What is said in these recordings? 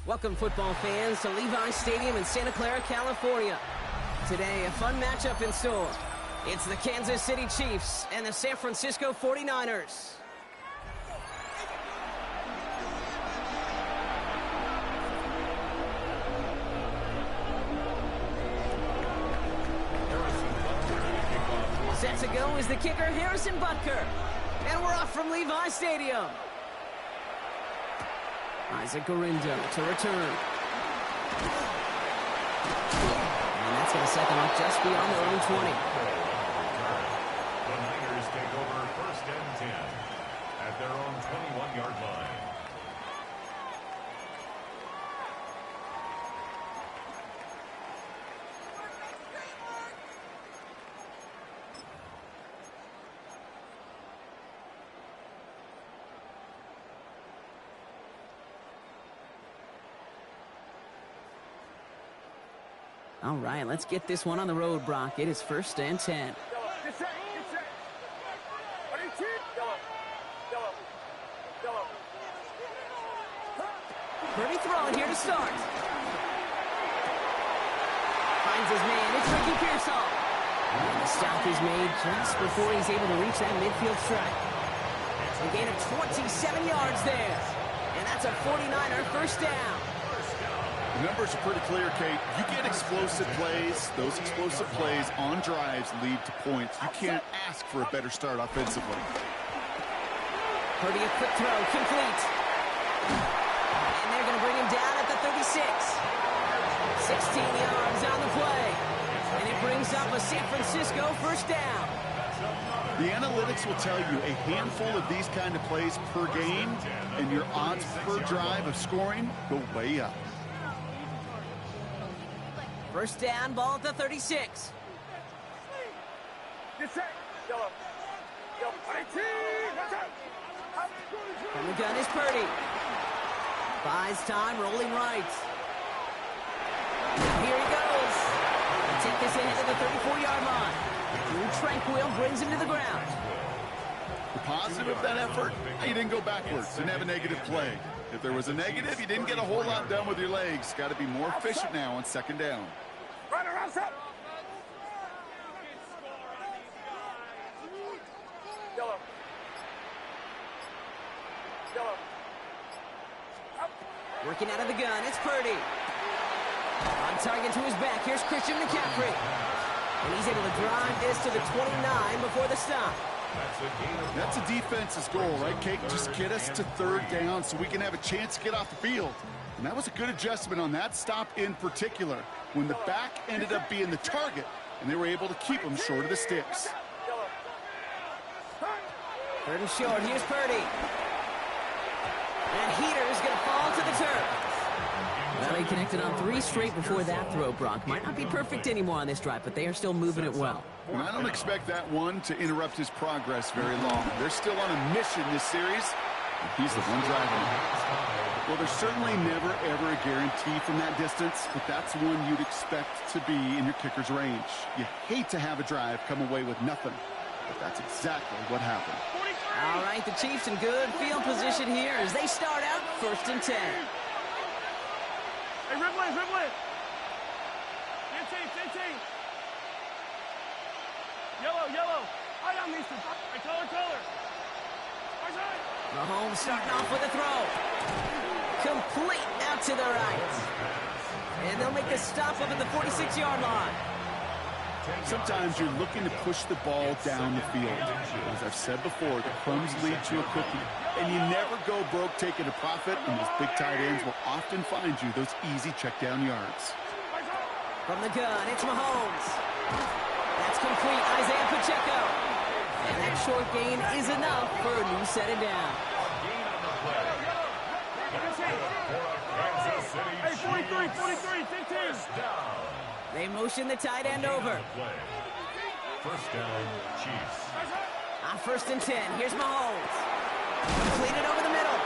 Welcome, football fans, to Levi Stadium in Santa Clara, California. Today, a fun matchup in store. It's the Kansas City Chiefs and the San Francisco 49ers. Set to go is the kicker, Harrison Butker. And we're off from Levi Stadium. Isaac Gorindo to return. And that's going to set them up just beyond their own 20. The Niners take over 1st and 10 at their own 21-yard line. All right, let's get this one on the road, Brock. It is 1st and 10. Purdy throwing here to start. Finds his man. It's Ricky Pearsall. And the stop is made just before he's able to reach that midfield strike. A gain of 27 yards there. And that's a 49er first down. The numbers are pretty clear, Kate. You get explosive plays. Those explosive plays on drives lead to points. You can't ask for a better start offensively. Purdy, a quick throw, complete. And they're going to bring him down at the 36. 16 yards on the play. And it brings up a San Francisco first down. The analytics will tell you a handful of these kind of plays per game, and your odds per drive of scoring go way up. First down, ball at the 36. From the gun is Purdy. Buys time, rolling right. Here he goes. Take this ahead to the 34-yard line. Drew Tranquil brings him to the ground. The positive of that effort, he didn't go backwards, didn't have a negative play. If there was a negative, you didn't get a whole lot done with your legs. Got to be more efficient now on 2nd down. Right around set. Yellow. Yellow. Working out of the gun, it's Purdy. On target to his back, here's Christian McCaffrey. And he's able to drive this to the 29 before the stop. That's a defense's goal, right, Kate? Just get us to 3rd down so we can have a chance to get off the field. And that was a good adjustment on that stop in particular, when the back ended up being the target, and they were able to keep him short of the sticks. 3rd and short, here's Purdy. And Heater's going to fall to the turf. Well, he connected on 3 straight before that throw, Brock. Might not be perfect anymore on this drive, but they are still moving it well. And I don't expect that one to interrupt his progress very long. They're still on a mission this series. He's the one driving it. Well, there's certainly never, ever a guarantee from that distance, but that's one you'd expect to be in your kicker's range. You hate to have a drive come away with nothing, but that's exactly what happened. All right, the Chiefs in good field position here as they start out 1st and 10. Hey, Ridley, Ridley. Team. Yellow, yellow. I am Mr. I color. Mahomes starting off with a throw. Complete out to the right. And they'll make the stop up at the 46-yard line. Sometimes you're looking to push the ball down the field. As I've said before, the crumbs lead to a cookie. And you never go broke taking a profit, and those big tight ends will often find you those easy check-down yards. From the gun, it's Mahomes. That's complete, Isaiah Pacheco. And that short gain is enough for a new set it down. Hey, 43, 15. They motion the tight end over. First down, Chiefs. On 1st and 10, here's Mahomes. Completed over the middle.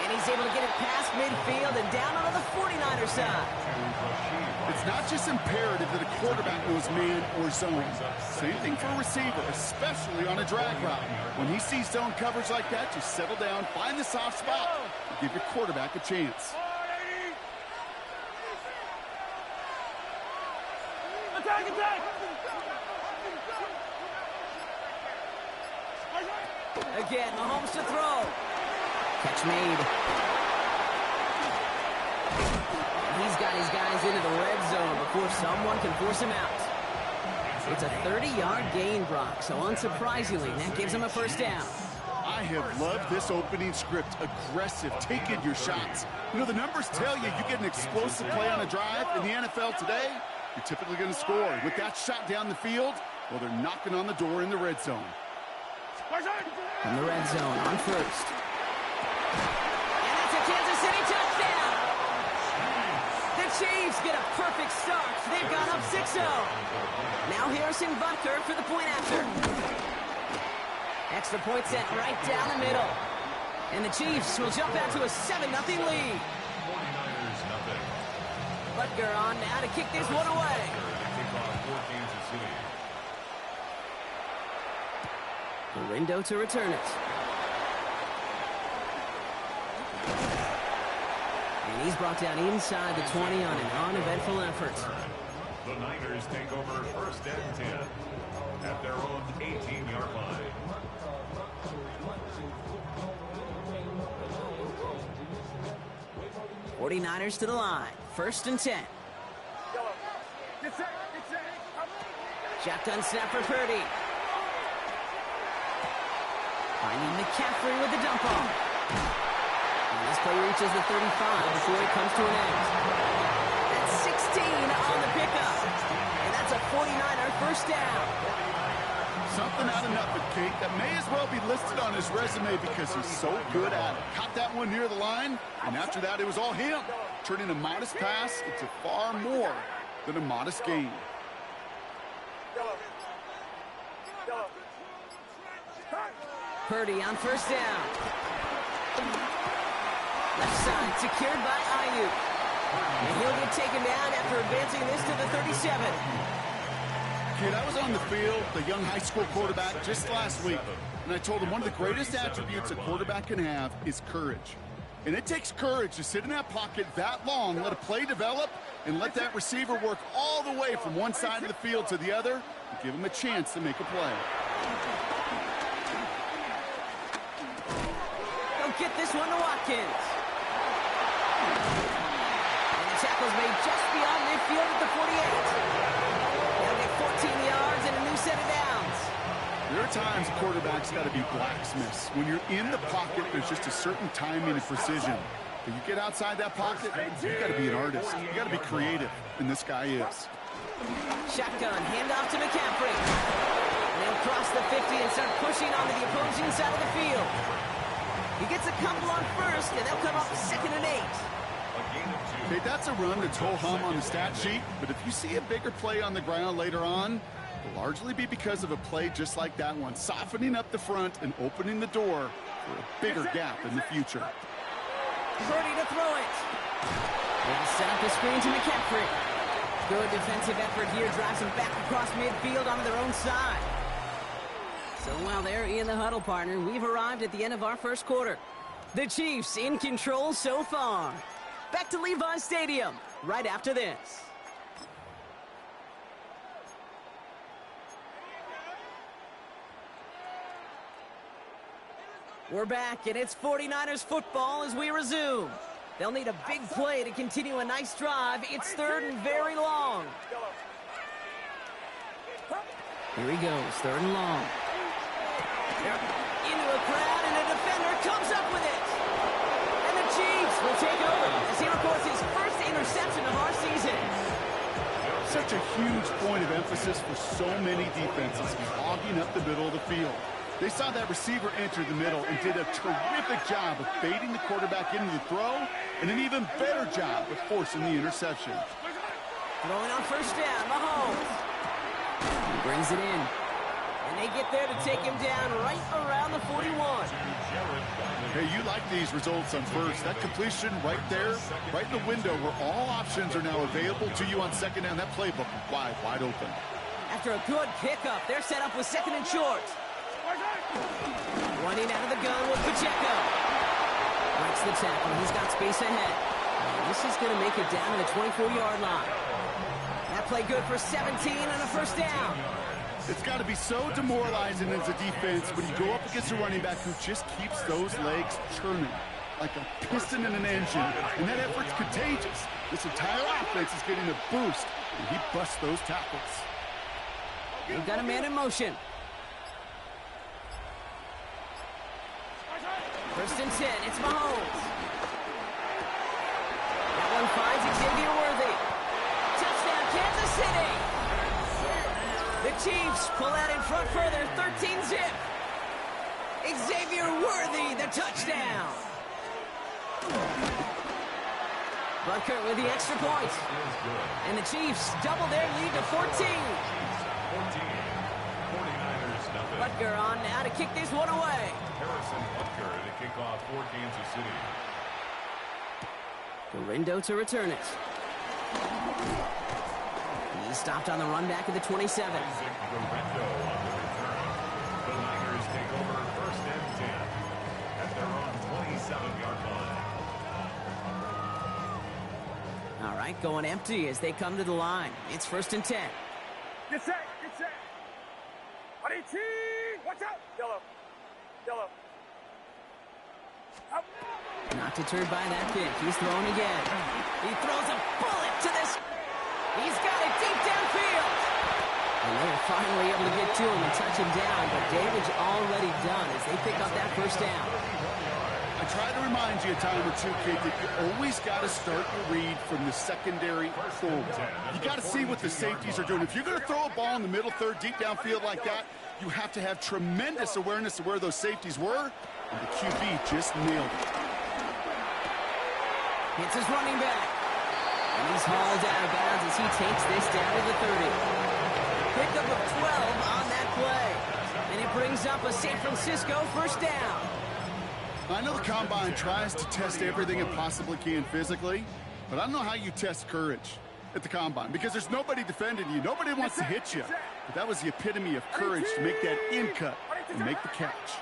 And he's able to get it past midfield and down onto the 49er side. It's not just imperative that a quarterback knows man or zone. Same thing for a receiver, especially on a drag route. When he sees zone coverage like that, just settle down, find the soft spot, and give your quarterback a chance. Again, Mahomes to throw. Catch made. He's got his guys into the red zone before someone can force him out. It's a 30-yard gain, Brock, so unsurprisingly, that gives him a first down. I have loved this opening script. Aggressive, taking your shots. You know, the numbers tell you get an explosive play on a drive. In the NFL today, you're typically going to score. With that shot down the field, well, they're knocking on the door in the red zone. In the red zone on first. And that's a Kansas City touchdown. The Chiefs get a perfect start. They've gone up 6-0. Now Harrison Butker for the point after. Extra point set right down the middle. And the Chiefs will jump out to a 7-0 lead. 49ers nothing. Butker on now to kick this one away. Kickoff for Kansas City. The window to return it. And he's brought down inside the 20 on an uneventful effort. The Niners take over first and 10 at their own 18-yard line. '49ers to the line. First and 10. Shotgun snap for Purdy. Finding McCaffrey with the dump off. And this play reaches the 35 before it comes to an end. That's 16 on the pickup. And that's a 49er first down. Something out of nothing, Kate, that may as well be listed on his resume because he's so good at it. Caught that one near the line, and after that, it was all him. Turning a modest pass into far more than a modest gain. Purdy on first down. Left side secured by Ayuk. And he'll get taken down after advancing this to the 37. Kid, I was on the field, the young high school quarterback, just last week, and I told him one of the greatest attributes a quarterback can have is courage. And it takes courage to sit in that pocket that long, let a play develop, and let that receiver work all the way from one side of the field to the other and give him a chance to make a play. They'll get this one to Watkins. And the tackle's made just beyond midfield at the 48. 14 yards and a new set of downs. There are times quarterbacks got to be blacksmiths. When you're in the pocket, there's just a certain timing and precision. But you get outside that pocket, you got to be an artist. You got to be creative, and this guy is. Shotgun, handoff to McCaffrey. And they'll cross the 50 and start pushing onto the opposing side of the field. He gets a couple on first, and they'll come up 2nd and 8. Okay, that's a run that's ho-hum on the stat sheet, but if you see a bigger play on the ground later on, it'll largely be because of a play just like that one, softening up the front and opening the door for a bigger gap in the future. Purdy to throw it. They'll set up the screen to McCaffrey. Good defensive effort here, drives him back across midfield onto their own side. So while they're in the huddle, partner, we've arrived at the end of our first quarter. The Chiefs in control so far. Back to Levi's Stadium right after this. We're back, and it's 49ers football as we resume. They'll need a big play to continue a nice drive. It's 3rd and very long. Here he goes, 3rd and long. Into a crowd, and a defender comes up with it. And the Chiefs will take over as he records his first interception of our season. Such a huge point of emphasis for so many defenses, hogging up the middle of the field. They saw that receiver enter the middle and did a terrific job of baiting the quarterback into the throw, and an even better job of forcing the interception. Throwing on first down, Mahomes. He brings it in. And they get there to take him down right around the 41. Hey, you like these results on first. That completion right there, right in the window where all options are now available to you on 2nd down. That playbook wide open. After a good pickup, they're set up with 2nd and short. Running out of the gun with Pacheco. Breaks the tackle. He's got space ahead. This is going to make it down to the 24-yard line. play good for 17 and a first down. It's got to be so demoralizing as a defense when you go up against a running back who just keeps those legs churning like a piston in an engine, and that effort's contagious. This entire offense is getting a boost, and he busts those tackles. They've got a man in motion. First and 10, it's Mahomes. That one finds Xavier Worthy. Touchdown, Kansas City. The Chiefs pull out in front further, 13-zip. Xavier Worthy, the touchdown. Butker with the extra point. And the Chiefs double their lead to 14. 49ers nothing. Butker on now to kick this one away. Harrison Butker to kick off for Kansas City. Garindo to return it. He stopped on the run back at the 27. Isaac Garindo on the return. The Niners take over first and 10 at their own 27-yard line. All right, going empty as they come to the line. It's first and 10. Get set, get set. Buddy T, watch out. Yellow, yellow. Up. Not deterred by that pick. He's throwing again. He throws a bullet to this. He's got it deep downfield. And they're finally able to get to him and touch him down, but damage already done as they pick up that first down. I try to remind you a time or two, kid, that you always got to start your read from the secondary forward. You got to see what the safeties are doing. If you're going to throw a ball in the middle third, deep downfield like that, you have to have tremendous awareness of where those safeties were, and the QB just nailed it. It's his running back. And he's hauled out of bounds as he takes this down to the 30. Pickup of 12 on that play. And it brings up a San Francisco first down. I know the Combine tries to test everything it possibly can physically, but I don't know how you test courage at the Combine because there's nobody defending you. Nobody wants to hit you. But that was the epitome of courage to make that in cut and make the catch.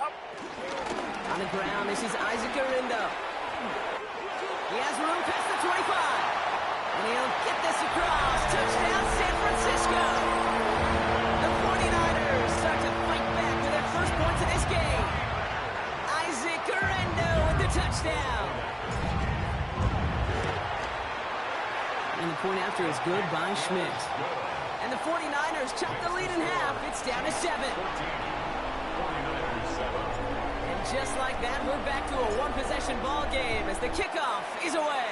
On the ground, this is Isaac Garindo. He has room past the 25. And he'll get this across. Touchdown, San Francisco. The 49ers start to fight back to their first points of this game. Isaac Garindo with the touchdown. And the point after is good by Schmidt. And the 49ers chop the lead in half. It's down to 7. 49ers 7. Just like that, we're back to a one-possession ball game as the kickoff is away.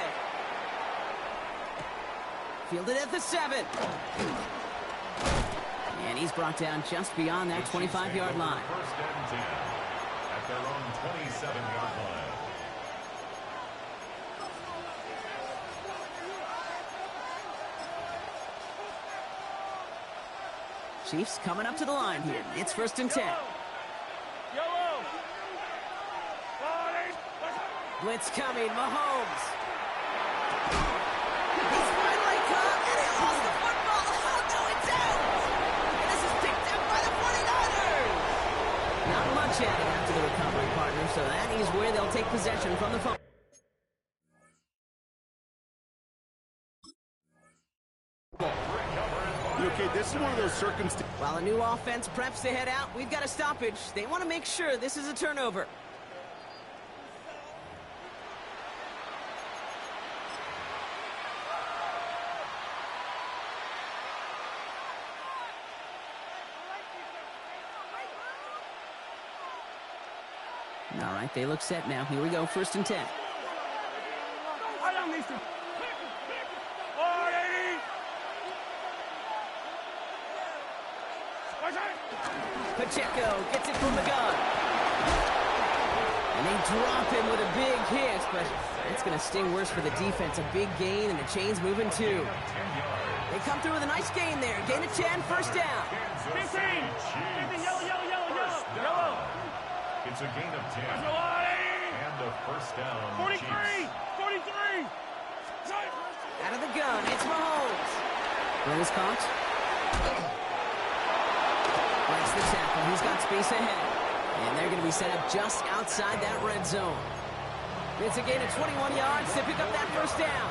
Fielded at the 7. And he's brought down just beyond that 25-yard line. First and 10 at their own 27-yard line. Chiefs coming up to the line here. It's first and 10. Yellow. Blitz coming, Mahomes. He's finally caught, and he lost the football. Oh, no, it's out. And this is picked up by the 49ers. Not much added after the recovery, partner, so that is where they'll take possession from the phone. Okay, this is one of those circumstances. While a new offense preps to head out, we've got a stoppage. They want to make sure this is a turnover. All right, they look set now. Here we go, first and 10. I don't need to. 480. Pacheco gets it from the gun. And they drop him with a big hit, but it's going to sting worse for the defense. A big gain, and the chain's moving too. They come through with a nice gain there. Gain of 10, first down. 15. 15, yellow, yellow, yellow, yellow. Yellow. It's a gain of 10 Let's go, Adi. and a first down. 43. Chiefs. 43. Out of the gun, it's Mahomes. Run is caught. Breaks the tackle. He's got space ahead. And they're going to be set up just outside that red zone. It's a gain of 21 yards to pick up that first down.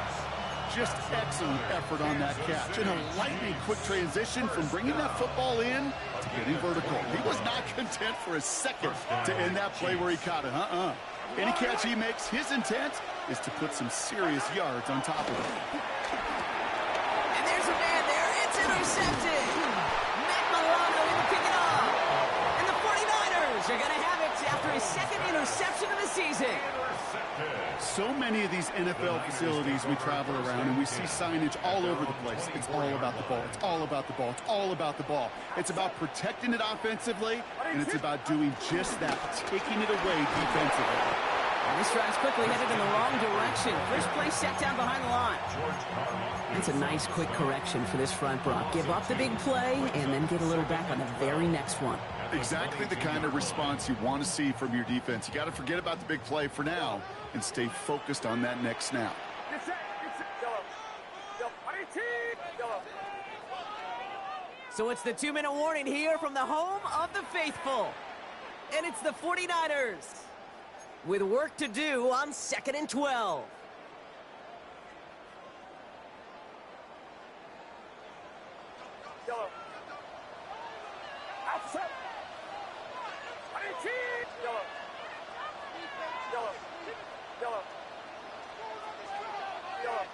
Just excellent effort on that catch. And a lightning-quick transition from bringing that football in to getting vertical. He was not content for a second to end that play where he caught it. Any catch he makes, his intent is to put some serious yards on top of it. And there's a man there. It's intercepted. Matt Milano in to pick it off. And the 49ers are going to have it after his second interception of the season. So many of these NFL facilities we travel around and we see signage all over the place. It's all about the ball. It's all about the ball. It's all about the ball. It's about protecting it offensively, and it's about doing just that, taking it away defensively. And this drive's quickly headed in the wrong direction. First play set down behind the line. That's a nice quick correction for this front, Brock. Give up the big play and then get a little back on the very next one. Exactly the kind of response you want to see from your defense. You got to forget about the big play for now and stay focused on that next snap. So it's the 2-minute warning here from the home of the faithful. And it's the 49ers with work to do on 2nd and 12. Yellow. Outside. Yellow. Yellow. Yellow. Yellow.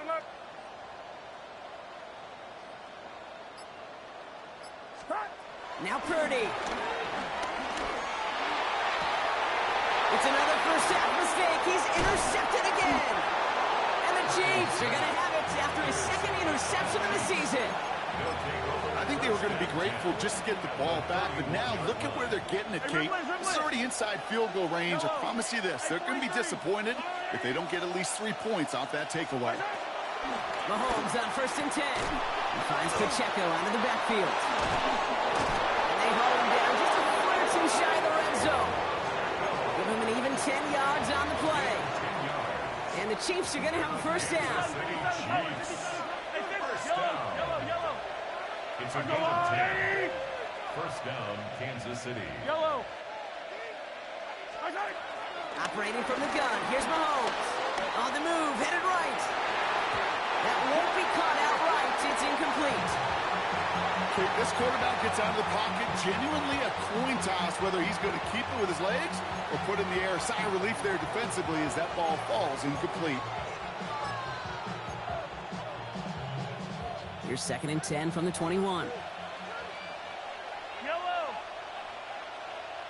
Look. Stop. Now Purdy. It's another first half mistake. He's intercepted again. And the Chiefs are going to have it after his second interception of the season. I think they were going to be grateful just to get the ball back, but now look at where they're getting it, Kate. It's already inside field goal range. I promise you this, they're going to be disappointed if they don't get at least 3 points off that takeaway. Mahomes on 1st and 10. He finds Pacheco out of the backfield. And they hold him down just a foot or two shy of the red zone. Give him an even 10 yards on the play. And the Chiefs are going to have a first down. Yellow. It's a gain of 10. First down, Kansas City. Yellow. Operating from the gun. Here's Mahomes. On the move, headed right. That won't be caught outright. It's incomplete. Kate, this quarterback gets out of the pocket, genuinely a coin toss whether he's going to keep it with his legs or put it in the air. Sigh of relief there defensively as that ball falls incomplete. Here's 2nd and 10 from the 21. Yellow.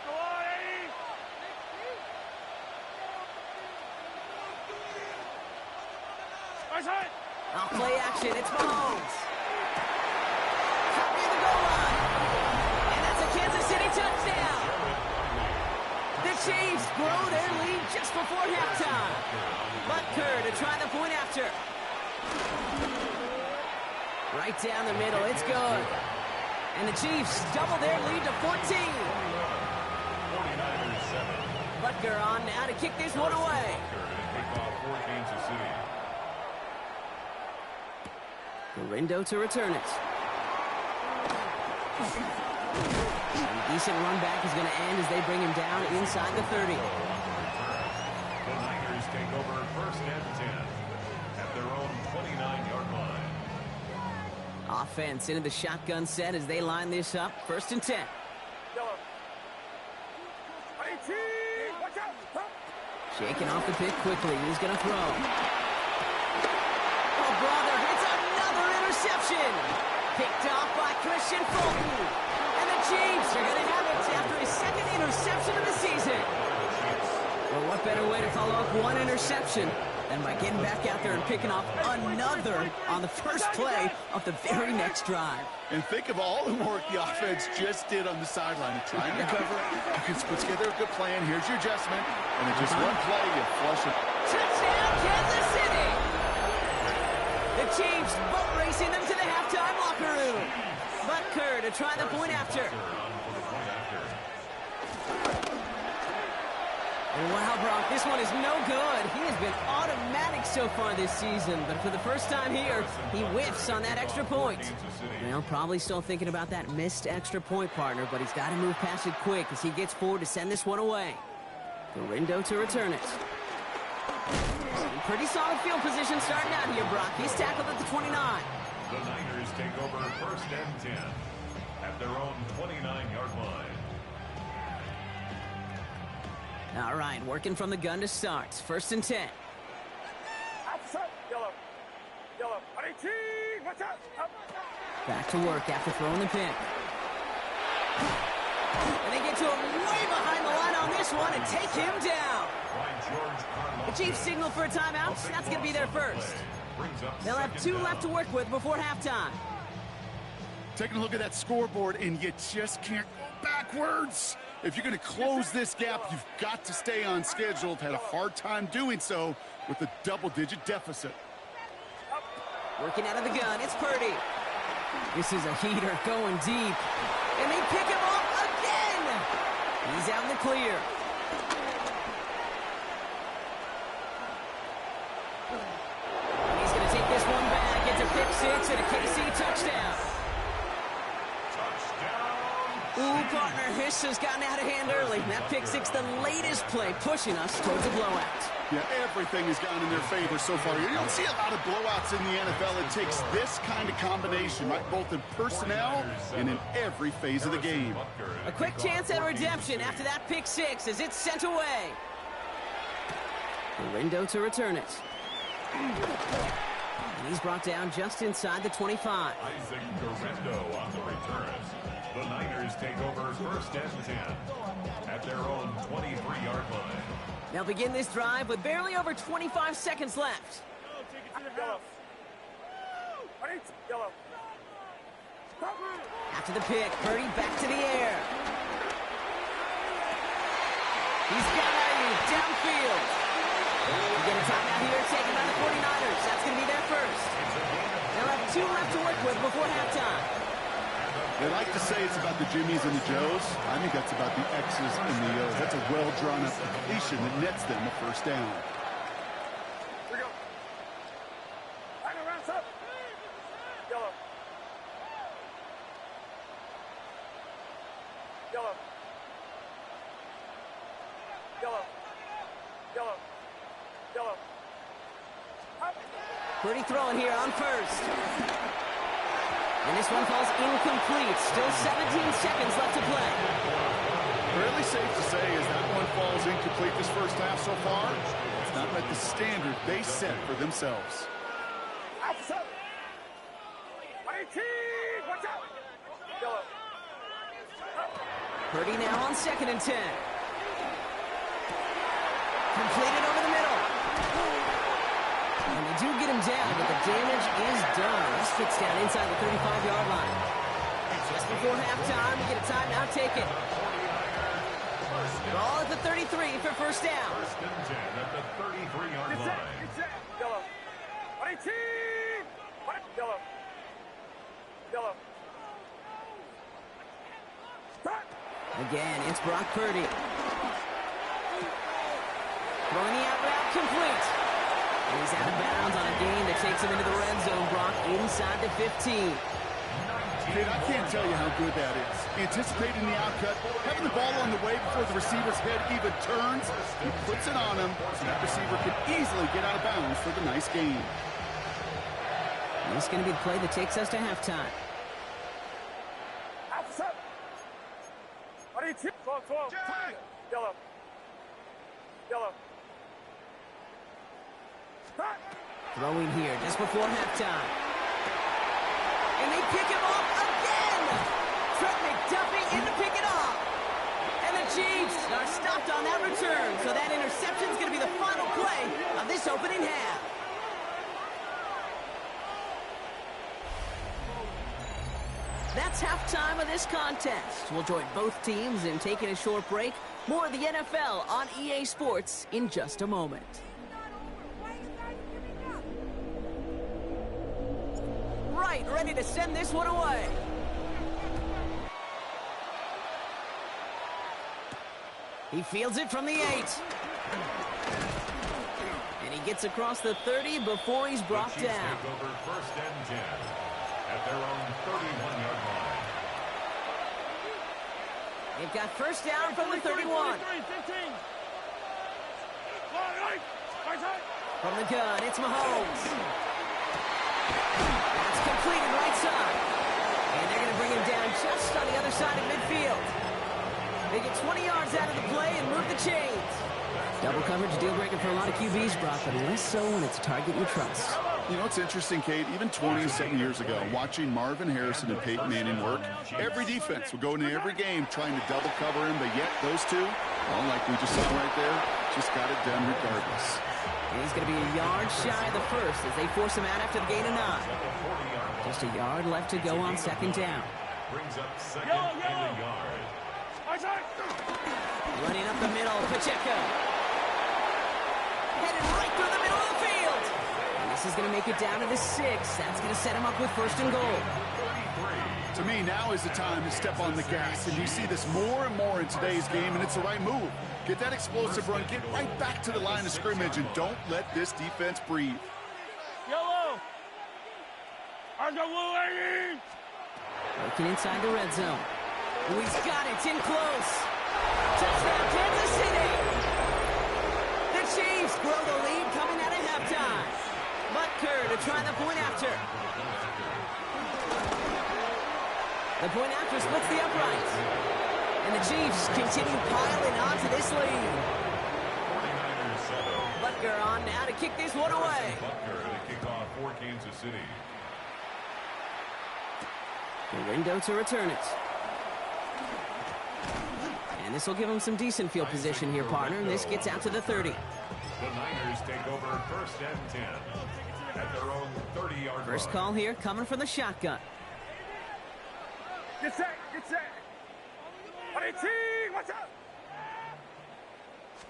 Go on, Eddie. Off play action. It's Mahomes. Copy the goal line. And that's a Kansas City touchdown. The Chiefs grow their lead just before halftime. Butker to try the point after. Right down the middle. It's good. And the Chiefs double their lead to 14. Butker on now to kick this one away. Garindo to return it. A decent run back is going to end as they bring him down inside the 30. The Niners take over 1st and 10 at their own 29-yard line. Offense into the shotgun set as they line this up. 1st and 10. Yellow. 18. Watch out. Shaking off the pick quickly. He's going to throw. Oh, brother, it's another interception. Picked off by Christian Fulton. And the Chiefs are going to have it after his second interception of the season. Well, what better way to follow up one interception than by getting back out there and picking off another on the first play of the very next drive. And think of all the work the offense just did on the sideline. Trying to cover, you can put together a good plan. Here's your adjustment. And in just one play, you flush it. Touchdown, Kansas City! The Chiefs boat racing them to the halftime locker room. Butker to try the point after. And wow, Brock, this one is no good. He has been automatic so far this season, but for the first time here, he whiffs on that extra point. Well, probably still thinking about that missed extra point, partner, but he's got to move past it quick as he gets forward to send this one away. Gorindo to return it. Some pretty solid field position starting out here, Brock. He's tackled at the 29. The Niners take over first and 10 at their own 29-yard line. All right, working from the gun to start. First and 10. Outside. Yellow. Yellow. 18. Watch out. Up. Back to work after throwing the pick. And they get to him way behind the line on this one and take him down. The Chiefs signal for a timeout. That's going to be their first. They'll have 2 left to work with before halftime. Taking a look at that scoreboard, and you just can't go backwards. If you're going to close this gap, you've got to stay on schedule. Had a hard time doing so with a double-digit deficit. Working out of the gun, it's Purdy. This is a heater going deep. And they pick him off again. He's out in the clear. And he's going to take this one back. It's a pick 6 and a KC touchdown. Ooh, partner, this has gotten out of hand early. That pick 6, the latest play, pushing us towards a blowout. Yeah, everything has gone in their favor so far. You don't see a lot of blowouts in the NFL. It takes this kind of combination, right, both in personnel and in every phase of the game. A quick chance at redemption after that pick 6 as it's sent away. Gorindo to return it. And he's brought down just inside the 25. Isaac Gorindo on the return. The Niners take over first and 10 at their own 23-yard line. They'll begin this drive with barely over 25 seconds left. Yellow. Yellow. After the pick, Purdy back to the air. He's got it downfield. We get a timeout here taken by the 49ers. That's going to be their first. They'll have 2 left to work with before halftime. They like to say it's about the Jimmies and the Joes. I think that's about the X's and the O's. That's a well-drawn-up completion that nets them a first down. Here we go. Hang around, up. Yellow. Yellow. Yellow. Yellow. Yellow. Up. Purdy throwing here on first. And this one falls incomplete. Still 17 seconds left to play. Fairly safe to say as that one falls incomplete this first half so far, it's not met the standard they set for themselves. Outside. 18. Watch out. Yellow. Purdy now on 2nd and 10. Completed over the middle. And they do get him down, but the damage is done. This fits down inside the 35-yard line. Just before halftime, we get a timeout taken. Ball at the 33 for first down. First and 10 at the 33-yard line. It's set. Yellow. 18. Yellow. Yellow. Again, it's Brock Purdy. Throwing the out route complete. And he's out of bounds on a gain that takes him into the red zone. Brock inside the 15. Kid, I can't tell you how good that is. Anticipating the outcut, having the ball on the way before the receiver's head even turns, he puts it on him, so that receiver can easily get out of bounds for the nice gain. And this is going to be the play that takes us to halftime. Outside. 22. 12. Yellow. Yellow. Throwing here just before halftime. And they pick him off again! Trent McDuffie in to pick it off. And the Chiefs are stopped on that return, so that interception is going to be the final play of this opening half. That's halftime of this contest. We'll join both teams in taking a short break. More of the NFL on EA Sports in just a moment. Right, ready to send this one away. He fields it from the 8. And he gets across the 30 before he's brought down. Take over first and 10 at their own 31-yard line. They've got first down from the 31. From the gun, it's Mahomes. That's completed right side. And they're going to bring him down just on the other side of midfield. They get 20 yards out of the play and move the chains. Double coverage, deal breaker for a lot of QBs, Brock, but less so when it's a target you trust. You know, it's interesting, Kate, even 20-something years ago, watching Marvin Harrison and Peyton Manning work, every defense will go into every game trying to double cover him, but yet those two, well, like we just saw right there, just got it done regardless. And he's going to be a yard shy of the first as they force him out after the gain of 9. Just a yard left to go on second down. Brings up second and a yard. Running up the middle, Pacheco. Headed right through the middle of the field. And this is going to make it down to the 6. That's going to set him up with first and goal. To me, now is the time to step on the gas, and you see this more and more in today's game, and it's the right move. Get that explosive run, get right back to the line of scrimmage, and don't let this defense breathe. Yellow! Working inside the red zone. Oh, he's got it. It's in close. Touchdown, Kansas City! The Chiefs grow the lead coming out of halftime. Butker to try the point after. The point after splits the uprights. And the Chiefs continue piling on to this lead. 49ers settle. Butker on now to kick this one away. Butker to kick off for Kansas City. Window to return it. And this will give them some decent field position here, partner. And this gets out to the 30. The Niners take over first and 10 at their own 30-yard First line. call here coming from the shotgun. Get set, get set. 18, watch out.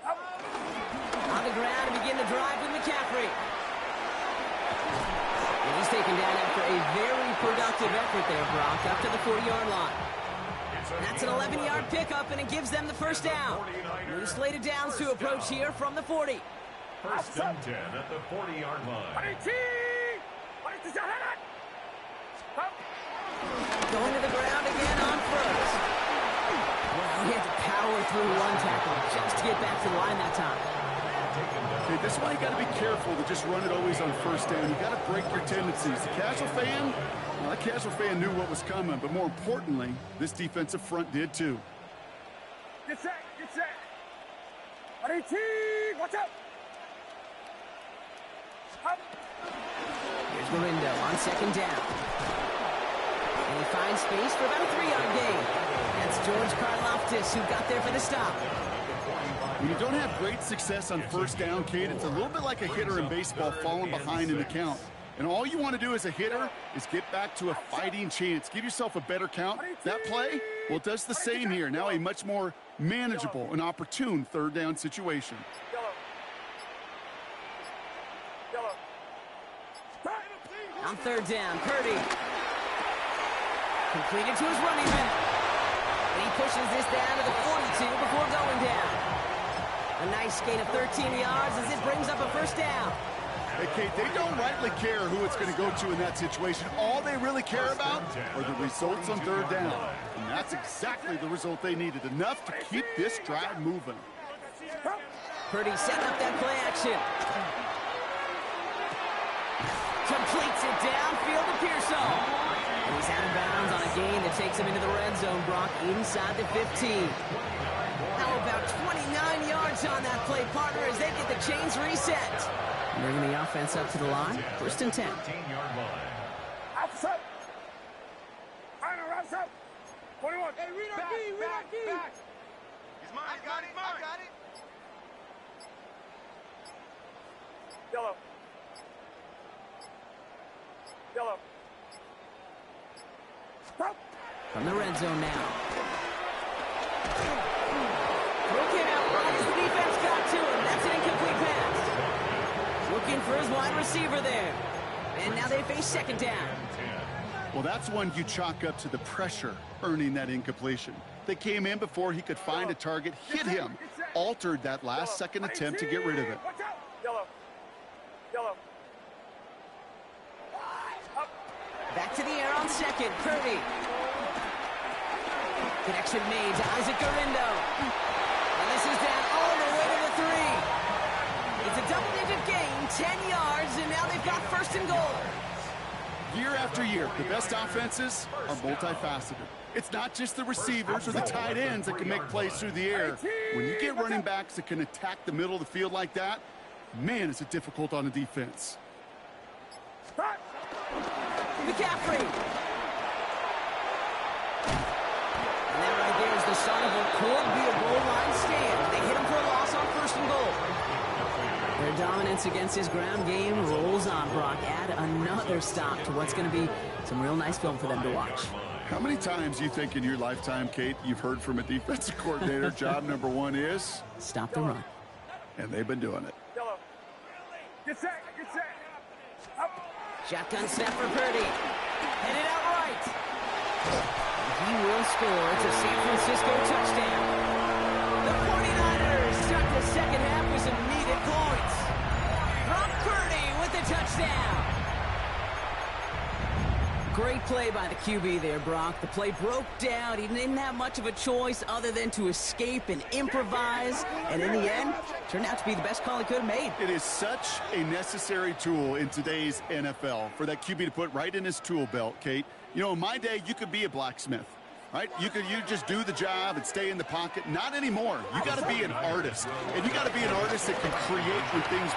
On the ground to begin the drive with McCaffrey. And he's taken down after a very productive effort there, Brock, up to the 40-yard line. That's an 11-yard pickup, and it gives them the first down. New slated downs to approach here from the 40. First and 10 at the 40-yard line. 18! Going to the ground again on first. Well, he had to power through one tackle just to get back to the line that time. Okay, this is why you got to be careful to just run it always on first down. You got to break your tendencies. The casual fan, well, that casual fan knew what was coming, but more importantly, this defensive front did too. Get set, get set. 18, watch out. Here's Marindo on second down. And he finds space for about a 3-yard gain. That's George Karlaftis who got there for the stop. When you don't have great success on first down, Kate, it's a little bit like a hitter in baseball falling behind in the count. And all you want to do as a hitter is get back to a fighting chance. Give yourself a better count. That play, well, it does the same here. Now a much more manageable and opportune third down situation. On third down, Purdy. Completed to his running back. And he pushes this down to the 42 before going down. A nice gain of 13 yards as it brings up a first down. Hey, Kate, they don't rightly care who it's going to go to in that situation. All they really care about are the results on third down. And that's exactly the result they needed. Enough to keep this drive moving. Purdy setting up that play action. Completes it downfield to Pearsall. And he's out of bounds on a gain that takes him into the red zone, Brock, inside the 15. How about 29 yards on that play, partner, as they get the chains reset. Bringing the offense up to the line. First and 10. 15-yard line. Outside. Outside. 21. Hey, read our key, read our key. He's mine, I got it. Yellow. From the red zone now. Looking out right as the defense got to him. That's an incomplete pass. Looking for his wide receiver there. And now they face second down. Well, that's one you chalk up to the pressure earning that incompletion. They came in before he could find a target, hit him, altered that last-second attempt to get rid of it. Watch out. Yellow. Back to the air on second. Purdy. Connection made to Isaac Garindo. And this is down all the way to the 3. 10 yards, and now they've got first and goal. Year after year, the best offenses are multifaceted. It's not just the receivers or the tight ends that can make plays through the air. When you get running backs that can attack the middle of the field like that, man, is it difficult on the defense. McCaffrey. And that right there is the sign of what could be a goal line stand. They hit him for a loss on first and goal. Their dominance against his ground game rolls on, Brock. Add another stop to what's going to be some real nice film for them to watch. How many times do you think in your lifetime, Kate, you've heard from a defensive coordinator, job number one is? Stop the run. And they've been doing it. Yellow. Get set. Get set. Up. Shotgun snap for Purdy. Headed out right. He will score. It's a San Francisco touchdown. The 49ers start the second half with some needed points. Brock Purdy with the touchdown. Great play by the QB there, Brock. The play broke down. He didn't have much of a choice other than to escape and improvise. And in the end, turned out to be the best call he could have made. It is such a necessary tool in today's NFL for that QB to put right in his tool belt, Kate. You know, in my day, you could be a blacksmith, right? You just do the job and stay in the pocket. Not anymore. You got to be an artist. And you got to be an artist that can create when things...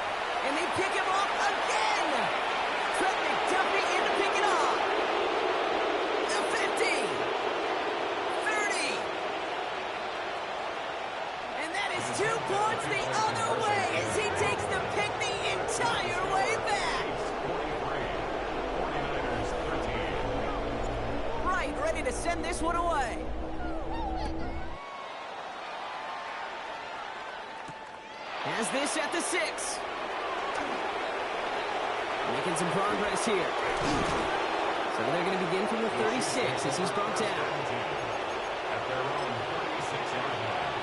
And they pick him off again. Trent McDuffie in to pick it off. The 50. 30. And that is 2 points the other way as he takes the pick the entire way back. 49ers 13. Right, ready to send this one away. Has this at the 6. Making some progress here. So they're going to begin from the 36 as he's brought down. At their own 36-yard line.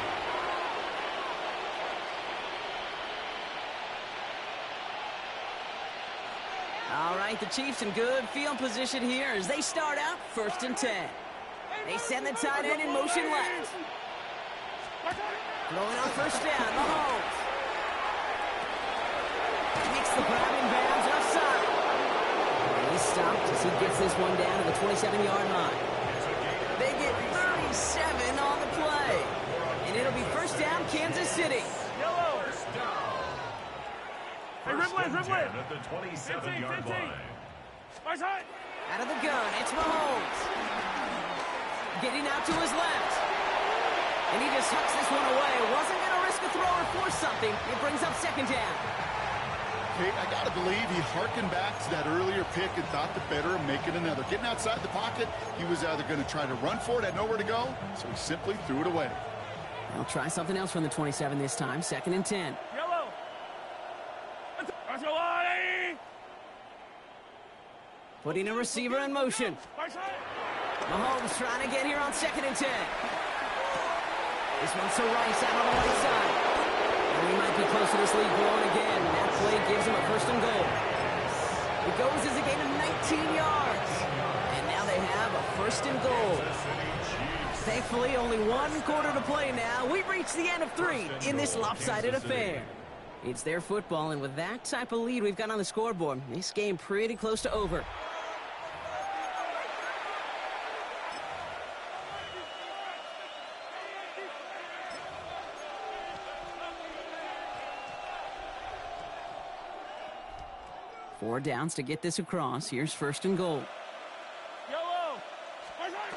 All right, the Chiefs in good field position here as they start out first and 10. They send the tight end in motion left. Throwing on first down, Mahomes. Makes the grab in bounds offside. And he's stopped as he gets this one down to the 27-yard line. They get 37 on the play. And it'll be first down, Kansas City. Yellow. First down. Hey, First and 10 Ripley. at the 27-yard 15. line. My side. Out of the gun, it's Mahomes. Getting out to his left. And he just hucks this one away. Wasn't going to risk a throw or force something. It brings up second down. Kate, I got to believe he harkened back to that earlier pick and thought the better of making another. Getting outside the pocket, he was either going to try to run for it, had nowhere to go, so he simply threw it away. They'll try something else from the 27 this time. Second and 10. Yellow. Let's go, Lonnie. Putting a receiver in motion. My side. Mahomes trying to get here on second and 10. This one's to Rice out on the right side. And he might be close to this lead going again. That play gives him a first and goal. It goes as a gain of 19 yards. And now they have a first and goal. Thankfully, only one quarter to play now. We've reached the end of 3 in this lopsided affair. It's their football, and with that type of lead we've got on the scoreboard, this game pretty close to over. Four downs to get this across. Here's first and goal. Yellow. My side.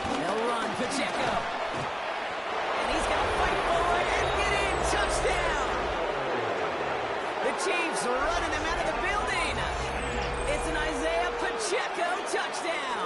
They'll run Pacheco. And he's going to fight for it and get in. Touchdown. The Chiefs are running them out of the building. It's an Isaiah Pacheco touchdown.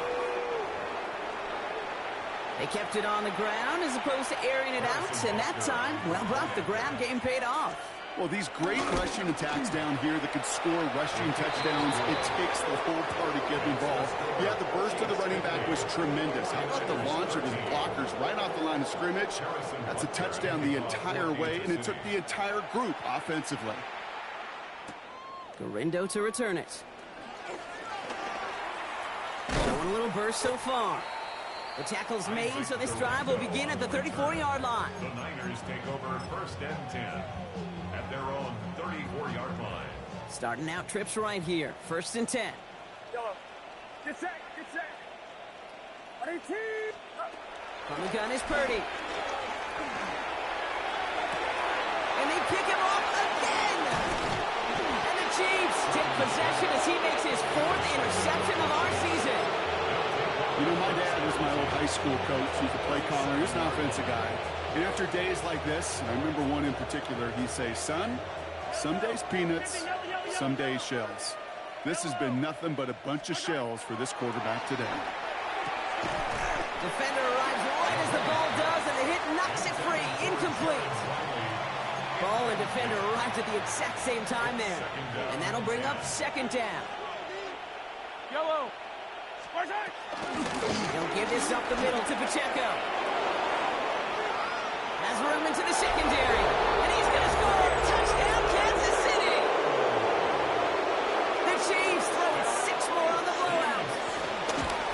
They kept it on the ground as opposed to airing it out. And that time, well, Brock, the ground game paid off. Well, these great rushing attacks down here that could score rushing touchdowns, it takes the whole party to get involved. Yeah, the burst of the running back was tremendous. How about the launch of his blockers right off the line of scrimmage? That's a touchdown the entire way, and it took the entire group offensively. Garindo to return it. Showing a little burst so far. The tackle's made, so this drive will begin at the 34-yard line. The Niners take over first and 10 at their own 34-yard line. Starting out trips right here. First and 10. Yellow. Get set. Get set. 18. From the gun is Purdy. And they pick him off again. And the Chiefs take possession as he makes his 4th interception of our season. You know, my dad was my old high school coach. He was a play caller. He was an offensive guy. And after days like this, I remember one in particular, he'd say, son, some days peanuts, some days shells. This has been nothing but a bunch of shells for this quarterback today. Defender arrives right as the ball does, and the hit knocks it free. Incomplete. Ball and defender arrived at the exact same time there. And that'll bring up second down. Yellow. He'll give this up the middle to Pacheco. Has room into the secondary. And he's going to score. Touchdown, Kansas City. The Chiefs throwing 6 more on the blowout.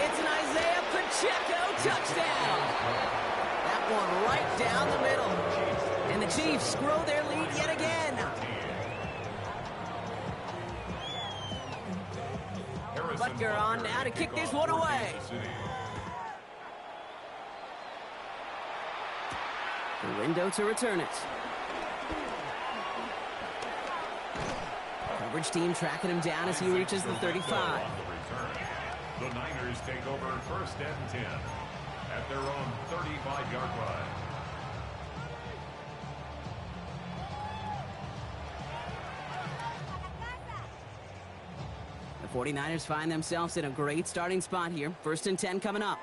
It's an Isaiah Pacheco touchdown. That one right down the middle. And the Chiefs grow their lead yet again. Butker on now to kick this one away. The window to return it. Coverage team tracking him down as he reaches the 35. The Niners take over first and 10 at their own 35-yard line. The 49ers find themselves in a great starting spot here. First and 10 coming up.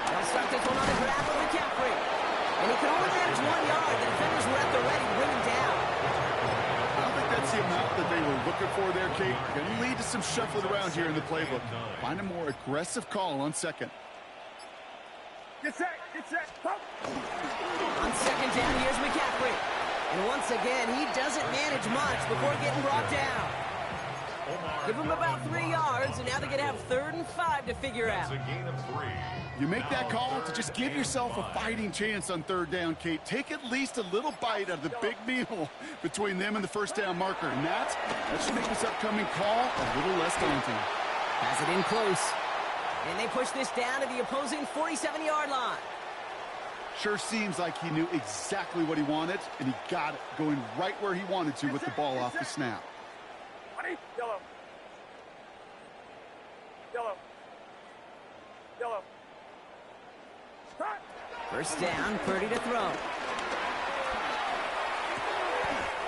They'll start this one on the grab of McCaffrey. And he can only manage 1 yard. The defenders were at the ready to bring him down. I don't think that's the amount that they were looking for there, Kate. Going to lead to some shuffling around here in the playbook. Find a more aggressive call on second. Get set. Get set. Pump. On second down, here's McCaffrey. And once again, he doesn't manage much before getting brought down. Give him about 3 yards, and now they're going to have 3rd and 5 to figure out. It's a gain of 3. You make that call to just give yourself a fighting chance on 3rd down, Kate. Take at least a little bite out of the big meal between them and the first down marker. And that should make this upcoming call a little less daunting. Has it in close. And they push this down to the opposing 47-yard line. Sure seems like he knew exactly what he wanted, and he got it, going right where he wanted to with the ball off the snap. Yellow. Yellow. Yellow. Start. First down, Purdy to throw.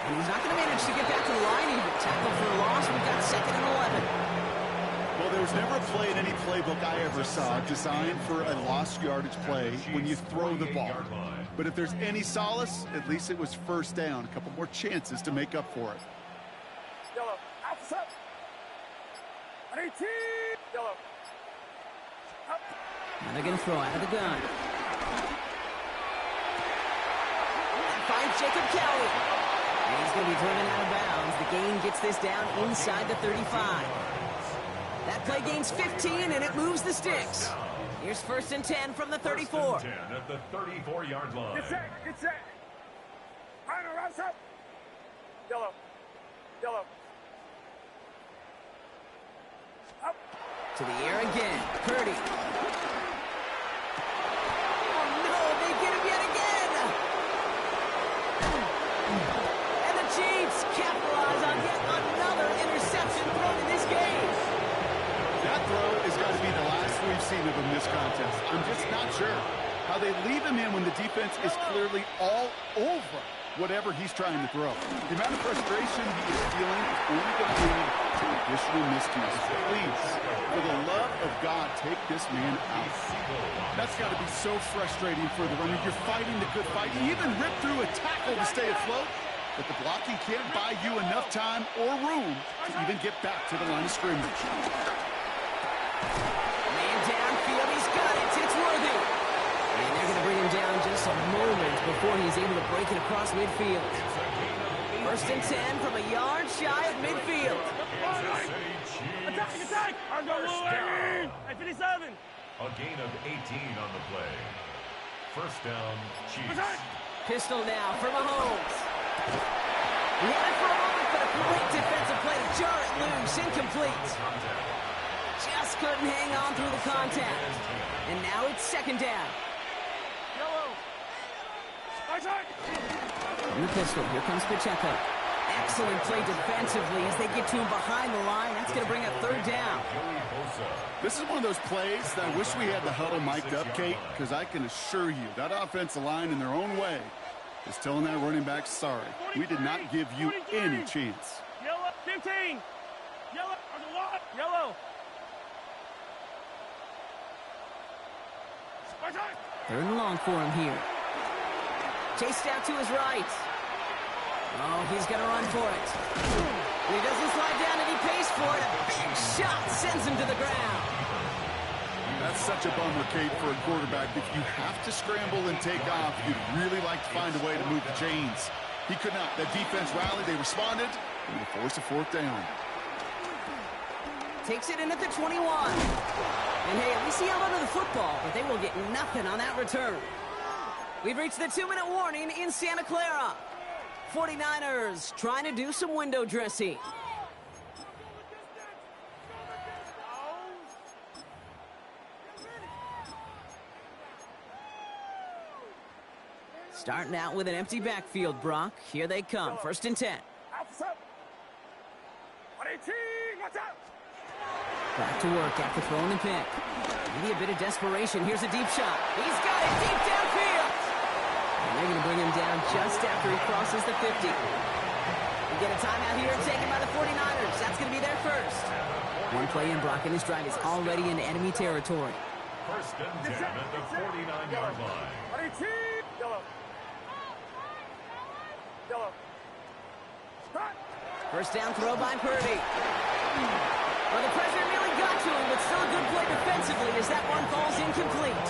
And he's not going to manage to get back to the line even. Tackle for loss. We've got 2nd and 11. Well, there was never a play in any playbook I ever saw designed for a lost yardage play when you throw the ball. But if there's any solace, at least it was first down. A couple more chances to make up for it. Yellow. Outside. 18. Yellow. Up. Now they're going to throw out of the gun. And finds Jacob Kelly. And he's going to be driven out of bounds. The gain gets this down inside the 35. That play gains 15, and it moves the sticks. Here's 1st and 10 from the 34. 10 at the 34-yard line. Get set. Get set. Final rounds up. Yellow. Yellow. Up. To the air again. Purdy. Oh, no. They get him yet again. And the Chiefs capitalize on yet another interception thrown in this game. That throw is going to be the last we've seen of him this contest. I'm just not sure how they leave him in when the defense is clearly all over whatever he's trying to throw. The amount of frustration he is feeling is only going to lead to additional miscues. Please, for the love of God, take this man out. That's got to be so frustrating for the runner. You're fighting the good fight. You even rip through a tackle to stay afloat, but the blocking can't buy you enough time or room to even get back to the line of scrimmage. Man downfield, he's got it. It's worthy. And they're going to bring him down just a moment before he's able to break it across midfield. 1st and 10 from a yard shy of midfield. Attack, attack! Our goal, First down. Hey, 57. A gain of 18 on the play. First down, Chiefs. Attack! Pistol now for Mahomes. He had it for a moment, but a great defensive play to jar it loose. Incomplete. Just couldn't hang on through the contact. And now it's second down. Yellow. Attack! From the pistol, here comes Pacheco. Excellent play defensively as they get to him behind the line. That's going to bring up third down. This is one of those plays that I wish we had the huddle mic'd up, Kate, because I can assure you that offensive line in their own way is telling that running back, sorry, we did not give you any chance. Yellow. 15. Yellow. On the lot. Yellow. Attack! Third and long for him here. Chased out to his right. Oh, he's going to run for it. He doesn't slide down and he pays for it. A big shot sends him to the ground. That's such a bummer, Kate, for a quarterback. If you have to scramble and take off, you'd really like to find a way to move the chains. He could not. That defense rallied, they responded, and they forced a fourth down. Takes it in at the 21. And hey, at least he held onto the football, but they will get nothing on that return. We've reached the 2-minute warning in Santa Clara. 49ers trying to do some window dressing. Starting out with an empty backfield, Brock. Here they come. First and 10. Outside. 18. Watch out! Back to work after throwing the pick. Maybe a bit of desperation. Here's a deep shot. He's got it deep downfield. And they're going to bring him down just after he crosses the 50. We get a timeout here taken by the 49ers. That's going to be their first. One play in, Brock, and his drive is already in enemy territory. First and 10 at the 49-yard line. 18. Yellow. Yellow. Cut. First down throw by Purdy. Well, the pressure nearly got to him, but still a good play defensively as that one falls incomplete.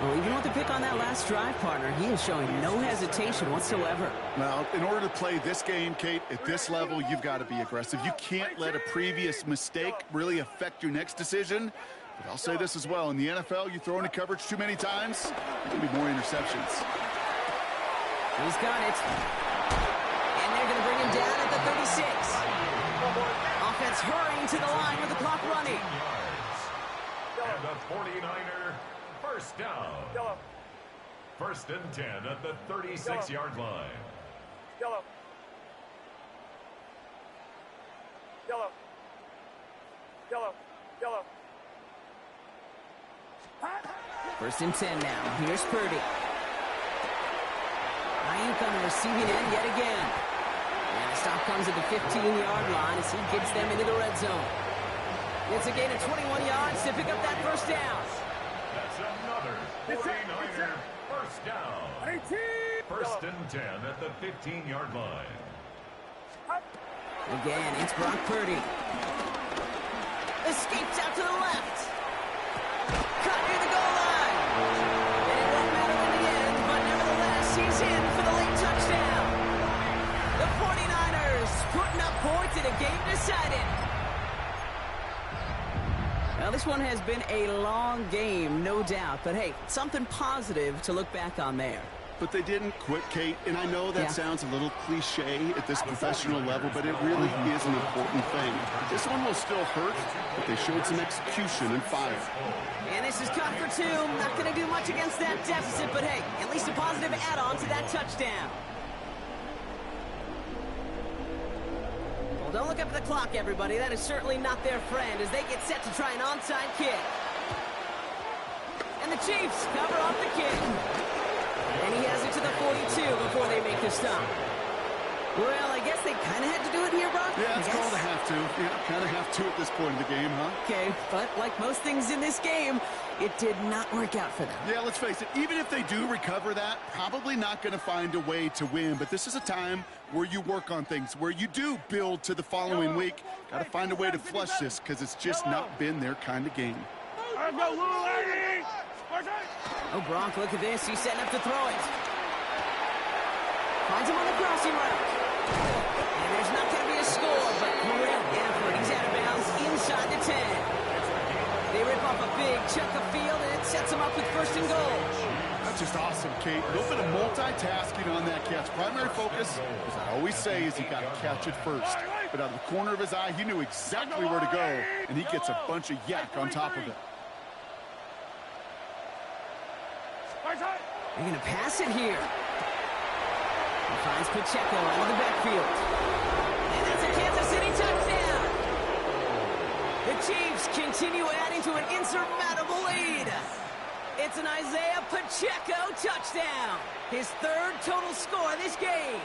Well, even with the pick on that last drive, partner, he is showing no hesitation whatsoever. Well, in order to play this game, Kate, at this level, you've got to be aggressive. You can't let a previous mistake really affect your next decision. But I'll say this as well. In the NFL, you throw into coverage too many times, there's going to be more interceptions. He's got it. And they're going to bring him down at the 36. Offense hurrying to the line with the clock running. And the 49er first down. Yellow. First and 10 at the 36-yard line. Yellow. Yellow. Yellow. Yellow. First and 10 now. Here's Purdy. Ayuk on the receiving end yet again. And the stop comes at the 15-yard line as he gets them into the red zone. It's a gain of 21 yards to pick up that first down. That's another 49er first down. 18. First and 10 at the 15-yard line. Again, it's Brock Purdy. Escapes out to the left. Cut near the goal line. And it won't matter in the end, but nevertheless, he's in for the late touchdown. The 49ers putting up points in a game decided. Now, this one has been a long game, no doubt. But, hey, something positive to look back on there. But they didn't quit, Kate, and I know that sounds a little cliche at this professional level, but it really is an important thing. This one will still hurt, but they showed some execution and fire. And this is cut for two. Not going to do much against that deficit, but hey, at least a positive add-on to that touchdown. Well, don't look up at the clock, everybody. That is certainly not their friend as they get set to try an onside kick. And the Chiefs cover off the kick. And he has it to the 42 before they make the stop. Well, I guess they kind of had to do it here, Brock. Yeah, it's called a have to. Yeah, kind of have to at this point in the game, huh? Okay, but like most things in this game, it did not work out for them. Yeah, let's face it. Even if they do recover that, probably not going to find a way to win. But this is a time where you work on things, where you do build to the following week. Got to find a way to flush this because it's just not been their kind of game. Let's go, little lady. Oh, Brock, look at this. He's setting up to throw it. Finds him on the crossing route. And there's not going to be a score, but great effort. He's out of bounds. inside the 10. They rip off a big chunk of field, and it sets them up with first and goal. That's just awesome, Kate. A little bit of multitasking on that catch. Primary focus, as I always say, is you got to catch it first. But out of the corner of his eye, he knew exactly where to go, and he gets a bunch of yak on top of it. They're going to pass it here. He finds Pacheco out of the backfield. And that's a Kansas City touchdown. The Chiefs continue adding to an insurmountable lead. It's an Isaiah Pacheco touchdown. His third total score this game.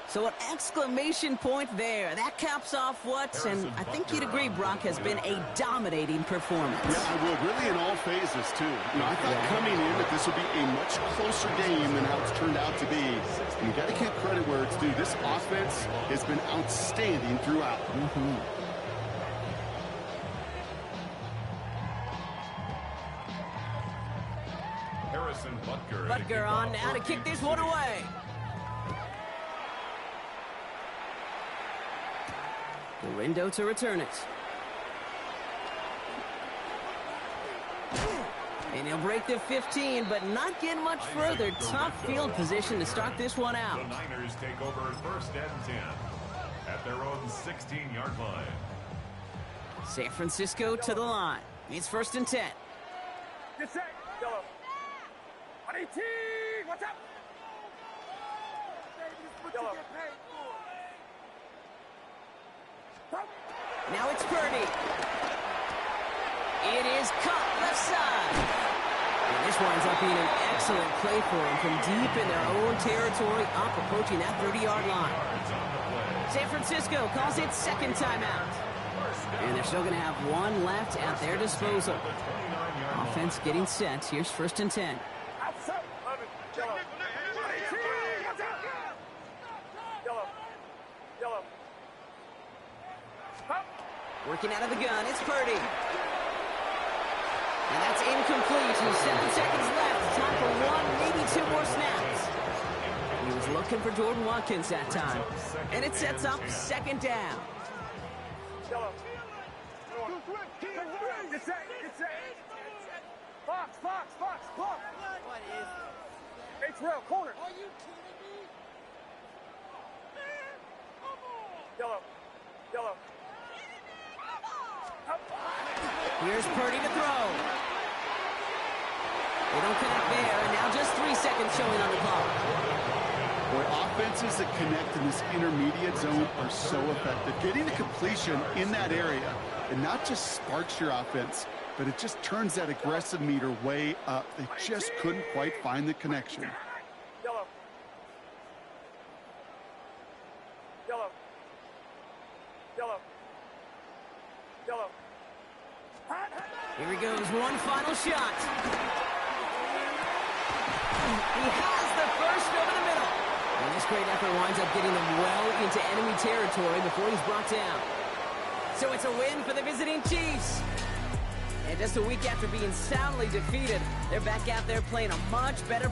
So an exclamation point there. That caps off what, and I think you'd agree, Brock, has been a dominating performance. Yeah, I would. Really in all phases, too. You know, I thought coming in that this would be a much closer game than how it's turned out to be. And you got to give credit where it's due. This offense has been outstanding throughout. Harrison Butker. Butker on now to kick this one away. Window to return it. And he'll break the 15, but not get much further. Tough field position to start this one out. The Niners take over first and 10 at their own 16-yard line. San Francisco to the line. It's first and 10. Get set. Yellow. 18. What's up? Yellow. Now it's Purdy. It is caught left side. And this winds up being an excellent play for him from deep in their own territory, up approaching that 30-yard line. San Francisco calls it second timeout. And they're still going to have one left at their disposal. Offense getting set. Here's first and 10. Outside. 11. Yellow. 18. What's up? Yellow. Yellow. Working out of the gun, it's Purdy. And that's incomplete. With 7 seconds left. Time for one, maybe two more snaps. He was looking for Jordan Watkins that time. And it sets up second down. Yellow. Get set. Get set. Fox. What is it? H-Rail, corner. Are you kidding me? Yellow. Here's Purdy to throw. They don't connect there, and now just 3 seconds showing on the clock. Boy, offenses that connect in this intermediate zone are so effective. Getting the completion in that area, it not just sparks your offense, but it just turns that aggressive meter way up. They just couldn't quite find the connection. Yellow. Here he goes, one final shot. He has the first over the middle. And this great effort winds up getting them well into enemy territory before he's brought down. So it's a win for the visiting Chiefs. And just a week after being soundly defeated, they're back out there playing a much better